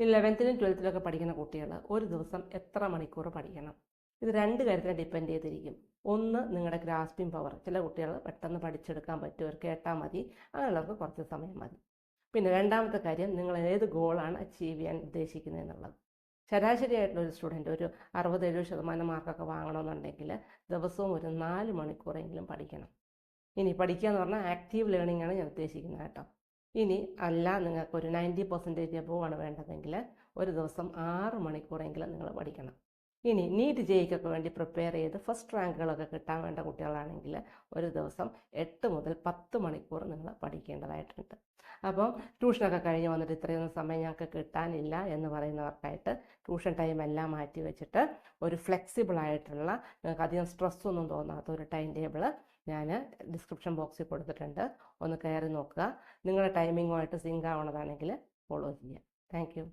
11th-ലും 12th-ലൊക്കെ പഠിക്കുന്ന കുട്ടികൾ ഒരു ദിവസം എത്ര മണിക്കൂർ പഠിക്കണം? ഇത് രണ്ട് കാര്യത്തിനെ ഡിപ്പെൻഡ് ചെയ്തിരിക്കും. ഒന്ന്, നിങ്ങളുടെ ഗ്രാസ്പിംഗ് പവർ. ചില കുട്ടികൾ പെട്ടെന്ന് പഠിച്ചെടുക്കാൻ പറ്റും, അവർ കേട്ടാൽ മതി, അങ്ങനെയുള്ളവർക്ക് കുറച്ച് സമയം മതി. പിന്നെ രണ്ടാമത്തെ കാര്യം, നിങ്ങൾ ഏത് ഗോളാണ് അച്ചീവ് ചെയ്യാൻ ഉദ്ദേശിക്കുന്നത് എന്നുള്ളത്. ശരാശരിയായിട്ടുള്ളൊരു സ്റ്റുഡൻറ്റ് ഒരു 60-70% മാർക്കൊക്കെ വാങ്ങണമെന്നുണ്ടെങ്കിൽ ദിവസവും ഒരു 4 മണിക്കൂറെങ്കിലും പഠിക്കണം. ഇനി പഠിക്കുക എന്ന് പറഞ്ഞാൽ ആക്റ്റീവ് ലേണിംഗ് ആണ് ഞാൻ ഉദ്ദേശിക്കുന്നത് കേട്ടോ. ഇനി അല്ല, നിങ്ങൾക്കൊരു 90% എബോവ് ആണ് വേണ്ടതെങ്കിൽ ഒരു ദിവസം 6 മണിക്കൂറെങ്കിലും നിങ്ങൾ പഠിക്കണം. ഇനി നീറ്റ് ജെയ്ക്കൊക്കെ വേണ്ടി പ്രിപ്പയർ ചെയ്ത് ഫസ്റ്റ് റാങ്കുകളൊക്കെ കിട്ടാൻ വേണ്ട കുട്ടികളാണെങ്കിൽ ഒരു ദിവസം 8 മുതൽ 10 മണിക്കൂർ നിങ്ങൾ പഠിക്കേണ്ടതായിട്ടുണ്ട്. അപ്പം ട്യൂഷനൊക്കെ കഴിഞ്ഞ് വന്നിട്ട് ഇത്രയൊന്നും സമയം ഞങ്ങൾക്ക് കിട്ടാനില്ല എന്ന് പറയുന്നവർക്കായിട്ട് ട്യൂഷൻ ടൈം എല്ലാം മാറ്റി വെച്ചിട്ട് ഒരു ഫ്ലെക്സിബിൾ ആയിട്ടുള്ള, നിങ്ങൾക്ക് അധികം സ്ട്രെസ്സൊന്നും തോന്നാത്ത ഒരു ടൈം ടേബിൾ ഞാൻ ഡിസ്ക്രിപ്ഷൻ ബോക്സിൽ കൊടുത്തിട്ടുണ്ട്. ഒന്ന് കയറി നോക്കുക. നിങ്ങളുടെ ടൈമിങ്ങുമായിട്ട് സിങ്ക് ആവണതാണെങ്കിൽ ഫോളോ ചെയ്യുക. Thank you.